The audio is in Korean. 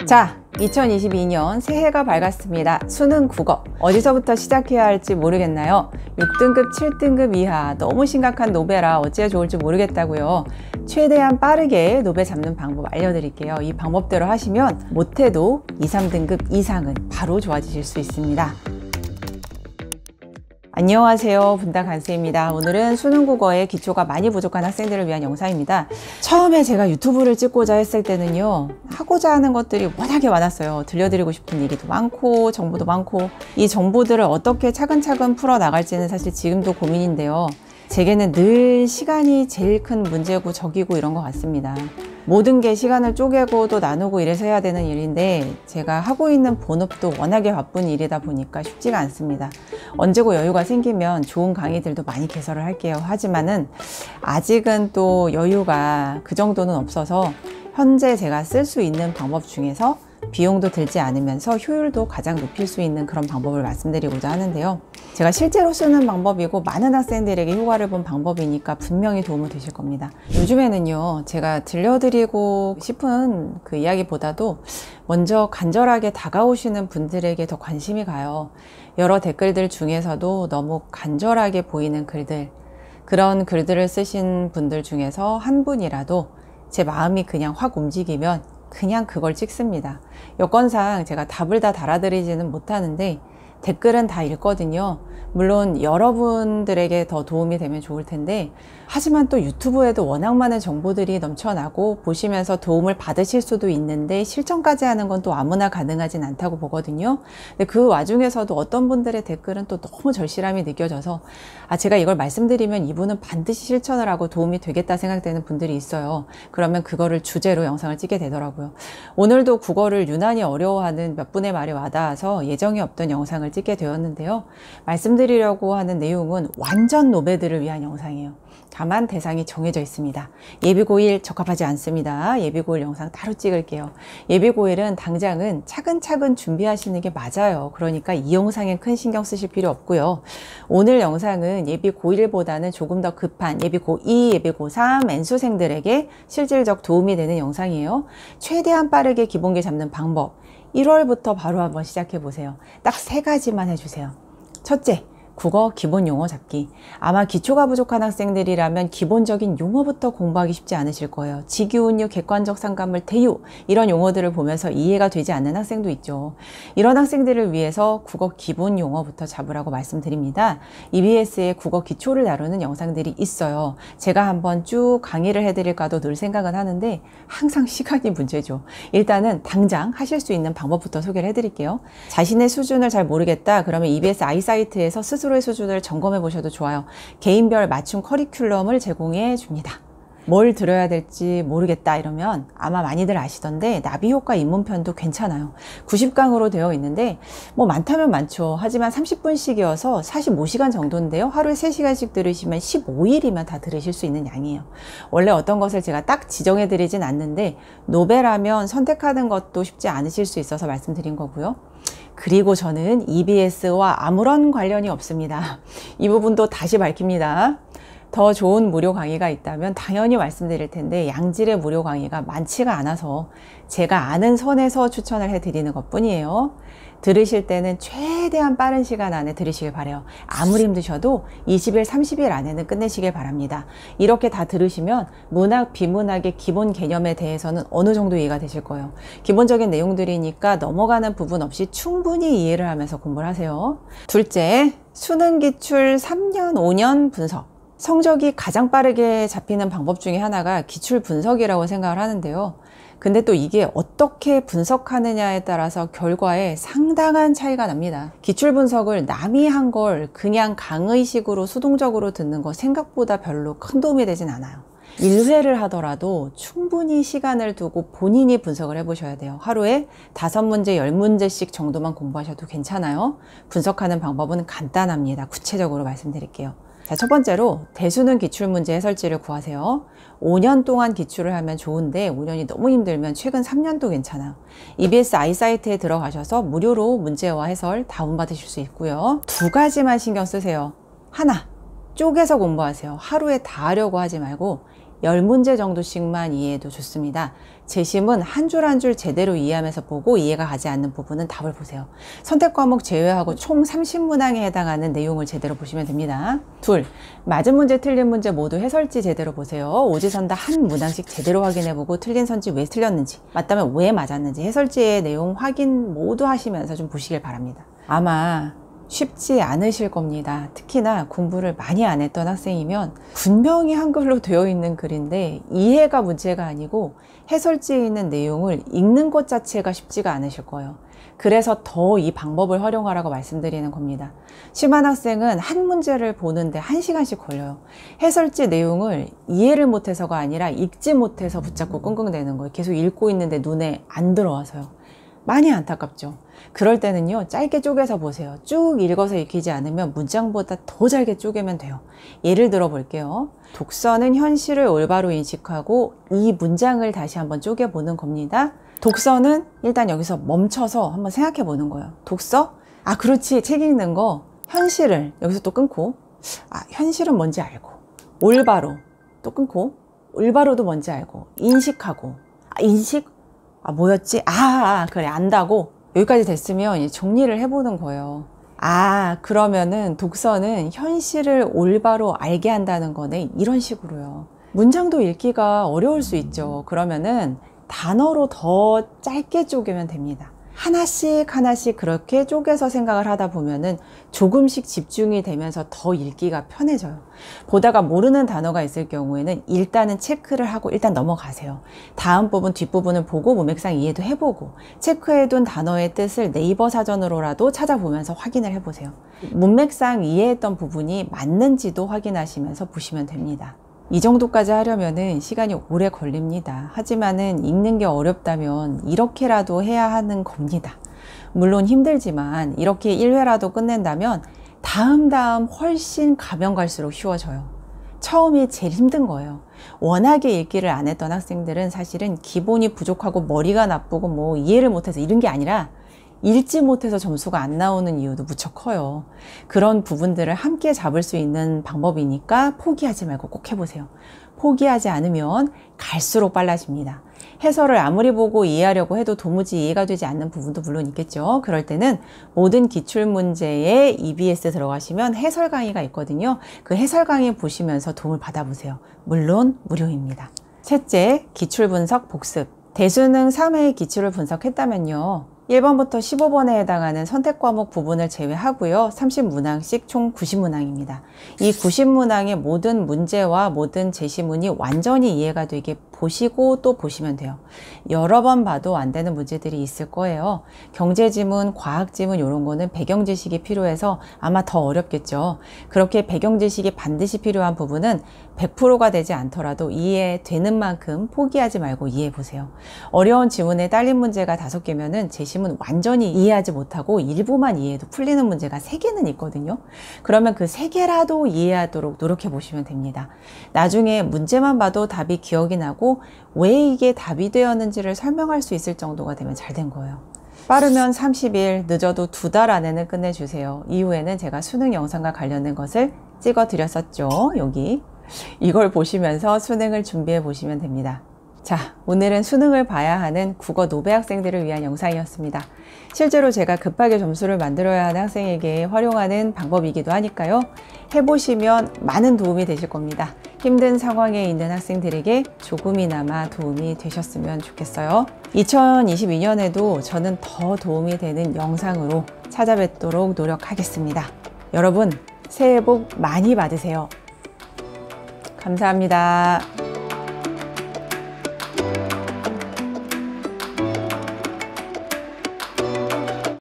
자, 2022년 새해가 밝았습니다. 수능 국어 어디서부터 시작해야 할지 모르겠나요? 6등급, 7등급 이하 너무 심각한 노베라 어찌해야 좋을지 모르겠다고요. 최대한 빠르게 노베 잡는 방법 알려드릴게요. 이 방법대로 하시면 못해도 2, 3등급 이상은 바로 좋아지실 수 있습니다. 안녕하세요, 분당 간수입니다. 오늘은 수능 국어의 기초가 많이 부족한 학생들을 위한 영상입니다. 처음에 제가 유튜브를 찍고자 했을 때는요, 하고자 하는 것들이 워낙에 많았어요. 들려드리고 싶은 얘기도 많고 정보도 많고, 이 정보들을 어떻게 차근차근 풀어 나갈지는 사실 지금도 고민인데요. 제게는 늘 시간이 제일 큰 문제고 적이고 이런 것 같습니다. 모든 게 시간을 쪼개고 또 나누고 이래서 해야 되는 일인데, 제가 하고 있는 본업도 워낙에 바쁜 일이다 보니까 쉽지가 않습니다. 언제고 여유가 생기면 좋은 강의들도 많이 개설을 할게요. 하지만은 아직은 또 여유가 그 정도는 없어서 현재 제가 쓸 수 있는 방법 중에서 비용도 들지 않으면서 효율도 가장 높일 수 있는 그런 방법을 말씀드리고자 하는데요. 제가 실제로 쓰는 방법이고 많은 학생들에게 효과를 본 방법이니까 분명히 도움이 되실 겁니다. 요즘에는요, 제가 들려드리고 싶은 그 이야기보다도 먼저 간절하게 다가오시는 분들에게 더 관심이 가요. 여러 댓글들 중에서도 너무 간절하게 보이는 글들, 그런 글들을 쓰신 분들 중에서 한 분이라도 제 마음이 그냥 확 움직이면 그냥 그걸 찍습니다. 여건상 제가 답을 다 달아드리지는 못하는데 댓글은 다 읽거든요. 물론 여러분들에게 더 도움이 되면 좋을 텐데, 하지만 또 유튜브에도 워낙 많은 정보들이 넘쳐나고 보시면서 도움을 받으실 수도 있는데 실천까지 하는 건 또 아무나 가능하진 않다고 보거든요. 근데 그 와중에서도 어떤 분들의 댓글은 또 너무 절실함이 느껴져서 제가 이걸 말씀드리면 이분은 반드시 실천을 하고 도움이 되겠다 생각되는 분들이 있어요. 그러면 그거를 주제로 영상을 찍게 되더라고요. 오늘도 국어를 유난히 어려워하는 몇 분의 말이 와닿아서 예정이 없던 영상을 찍게 되었는데요. 말씀드리려고 하는 내용은 완전 노베들을 위한 영상이에요. 다만 대상이 정해져 있습니다. 예비고1 적합하지 않습니다. 예비고1 영상 따로 찍을게요. 예비고1은 당장은 차근차근 준비하시는 게 맞아요. 그러니까 이 영상엔 큰 신경 쓰실 필요 없고요. 오늘 영상은 예비고1보다는 조금 더 급한 예비고2, 예비고3 N수생들에게 실질적 도움이 되는 영상이에요. 최대한 빠르게 기본기 잡는 방법, 1월부터 바로 한번 시작해 보세요. 딱 3가지만 해주세요. 첫째, 국어 기본 용어 잡기. 아마 기초가 부족한 학생들이라면 기본적인 용어부터 공부하기 쉽지 않으실 거예요. 직유, 운유, 객관적 상관물, 대유, 이런 용어들을 보면서 이해가 되지 않는 학생도 있죠. 이런 학생들을 위해서 국어 기본 용어부터 잡으라고 말씀드립니다. EBS의 국어 기초를 다루는 영상들이 있어요. 제가 한번 쭉 강의를 해드릴까도 늘 생각은 하는데 항상 시간이 문제죠. 일단은 당장 하실 수 있는 방법부터 소개를 해드릴게요. 자신의 수준을 잘 모르겠다 그러면 EBS 아이사이트에서 스스로의 수준을 점검해 보셔도 좋아요. 개인별 맞춤 커리큘럼을 제공해 줍니다. 뭘 들어야 될지 모르겠다 이러면 아마 많이들 아시던데 나비효과 입문편도 괜찮아요. 90강으로 되어 있는데 뭐 많다면 많죠. 하지만 30분씩이어서 45시간 정도인데요. 하루에 3시간씩 들으시면 15일이면 다 들으실 수 있는 양이에요. 원래 어떤 것을 제가 딱 지정해 드리진 않는데 노베라면 선택하는 것도 쉽지 않으실 수 있어서 말씀드린 거고요. 그리고 저는 EBS와 아무런 관련이 없습니다. 이 부분도 다시 밝힙니다. 더 좋은 무료 강의가 있다면 당연히 말씀드릴 텐데 양질의 무료 강의가 많지가 않아서 제가 아는 선에서 추천을 해드리는 것 뿐이에요. 들으실 때는 최대한 빠른 시간 안에 들으시길 바라요. 아무리 힘드셔도 20일, 30일 안에는 끝내시길 바랍니다. 이렇게 다 들으시면 문학, 비문학의 기본 개념에 대해서는 어느 정도 이해가 되실 거예요. 기본적인 내용들이니까 넘어가는 부분 없이 충분히 이해를 하면서 공부를 하세요. 둘째, 수능 기출 3년, 5년 분석. 성적이 가장 빠르게 잡히는 방법 중에 하나가 기출 분석이라고 생각을 하는데요. 근데 또 이게 어떻게 분석하느냐에 따라서 결과에 상당한 차이가 납니다. 기출 분석을 남이 한 걸 그냥 강의식으로 수동적으로 듣는 거 생각보다 별로 큰 도움이 되진 않아요. 1회를 하더라도 충분히 시간을 두고 본인이 분석을 해보셔야 돼요. 하루에 5문제, 10문제씩 정도만 공부하셔도 괜찮아요. 분석하는 방법은 간단합니다. 구체적으로 말씀드릴게요. 자, 첫 번째로 대수능 기출문제 해설지를 구하세요. 5년 동안 기출을 하면 좋은데 5년이 너무 힘들면 최근 3년도 괜찮아요. EBS 아이사이트에 들어가셔서 무료로 문제와 해설 다운받으실 수 있고요. 2가지만 신경 쓰세요. 하나, 쪼개서 공부하세요. 하루에 다 하려고 하지 말고 10문제 정도씩만 이해해도 좋습니다. 재심은 한 줄 한 줄 제대로 이해하면서 보고 이해가 가지 않는 부분은 답을 보세요. 선택 과목 제외하고 총 30문항에 해당하는 내용을 제대로 보시면 됩니다. 둘, 맞은 문제 틀린 문제 모두 해설지 제대로 보세요. 오지선다 한 문항씩 제대로 확인해보고 틀린 선지 왜 틀렸는지, 맞다면 왜 맞았는지 해설지의 내용 확인 모두 하시면서 좀 보시길 바랍니다. 아마 쉽지 않으실 겁니다. 특히나 공부를 많이 안 했던 학생이면 분명히 한글로 되어 있는 글인데 이해가 문제가 아니고 해설지에 있는 내용을 읽는 것 자체가 쉽지가 않으실 거예요. 그래서 더 이 방법을 활용하라고 말씀드리는 겁니다. 심한 학생은 한 문제를 보는데 1시간씩 걸려요. 해설지 내용을 이해를 못해서가 아니라 읽지 못해서 붙잡고 끙끙대는 거예요. 계속 읽고 있는데 눈에 안 들어와서요. 많이 안타깝죠. 그럴 때는요, 짧게 쪼개서 보세요. 쭉 읽어서 읽히지 않으면 문장보다 더 잘게 쪼개면 돼요. 예를 들어 볼게요. 독서는 현실을 올바로 인식하고 이 문장을 다시 한번 쪼개보는 겁니다. 독서는 일단 여기서 멈춰서 한번 생각해 보는 거예요. 독서? 아, 그렇지. 책 읽는 거. 현실을 여기서 또 끊고, 아, 현실은 뭔지 알고, 올바로 또 끊고, 올바로도 뭔지 알고, 인식하고, 아, 인식? 아, 뭐였지? 그래, 안다고. 여기까지 됐으면 정리를 해보는 거예요. 아, 그러면은 독서는 현실을 올바로 알게 한다는 거네. 이런 식으로요. 문장도 읽기가 어려울 수 있죠. 그러면은 단어로 더 짧게 쪼개면 됩니다. 하나씩 하나씩 그렇게 쪼개서 생각을 하다 보면은 조금씩 집중이 되면서 더 읽기가 편해져요. 보다가 모르는 단어가 있을 경우에는 일단은 체크를 하고 일단 넘어가세요. 다음 부분, 뒷부분을 보고 문맥상 이해도 해보고 체크해둔 단어의 뜻을 네이버 사전으로라도 찾아보면서 확인을 해보세요. 문맥상 이해했던 부분이 맞는지도 확인하시면서 보시면 됩니다. 이 정도까지 하려면은 시간이 오래 걸립니다. 하지만은 읽는 게 어렵다면 이렇게라도 해야 하는 겁니다. 물론 힘들지만 이렇게 1회라도 끝낸다면 다음 훨씬 가면 갈수록 쉬워져요. 처음이 제일 힘든 거예요. 워낙에 읽기를 안 했던 학생들은 사실은 기본이 부족하고 머리가 나쁘고 뭐 이해를 못해서 이런 게 아니라 읽지 못해서 점수가 안 나오는 이유도 무척 커요. 그런 부분들을 함께 잡을 수 있는 방법이니까 포기하지 말고 꼭 해보세요. 포기하지 않으면 갈수록 빨라집니다. 해설을 아무리 보고 이해하려고 해도 도무지 이해가 되지 않는 부분도 물론 있겠죠. 그럴 때는 모든 기출문제에 EBS 들어가시면 해설 강의가 있거든요. 그 해설 강의 보시면서 도움을 받아보세요. 물론 무료입니다. 셋째, 기출분석 복습. 대수능 3회 기출을 분석했다면요, 1번부터 15번에 해당하는 선택 과목 부분을 제외하고요. 30문항씩 총 90문항입니다. 이 90문항의 모든 문제와 모든 제시문이 완전히 이해가 되게 보시고 또 보시면 돼요. 여러 번 봐도 안 되는 문제들이 있을 거예요. 경제지문, 과학지문 이런 거는 배경 지식이 필요해서 아마 더 어렵겠죠. 그렇게 배경 지식이 반드시 필요한 부분은 100%가 되지 않더라도 이해되는 만큼 포기하지 말고 이해해 보세요. 어려운 지문에 딸린 문제가 5개면은 제시문 완전히 이해하지 못하고 일부만 이해해도 풀리는 문제가 3개는 있거든요. 그러면 그 3개라도 이해하도록 노력해 보시면 됩니다. 나중에 문제만 봐도 답이 기억이 나고 왜 이게 답이 되었는지를 설명할 수 있을 정도가 되면 잘 된 거예요. 빠르면 30일, 늦어도 2달 안에는 끝내주세요. 이후에는 제가 수능 영상과 관련된 것을 찍어 드렸었죠. 여기. 이걸 보시면서 수능을 준비해 보시면 됩니다. 자, 오늘은 수능을 봐야 하는 국어 노배 학생들을 위한 영상이었습니다. 실제로 제가 급하게 점수를 만들어야 하는 학생에게 활용하는 방법이기도 하니까요. 해보시면 많은 도움이 되실 겁니다. 힘든 상황에 있는 학생들에게 조금이나마 도움이 되셨으면 좋겠어요. 2022년에도 저는 더 도움이 되는 영상으로 찾아뵙도록 노력하겠습니다. 여러분, 새해 복 많이 받으세요. 감사합니다.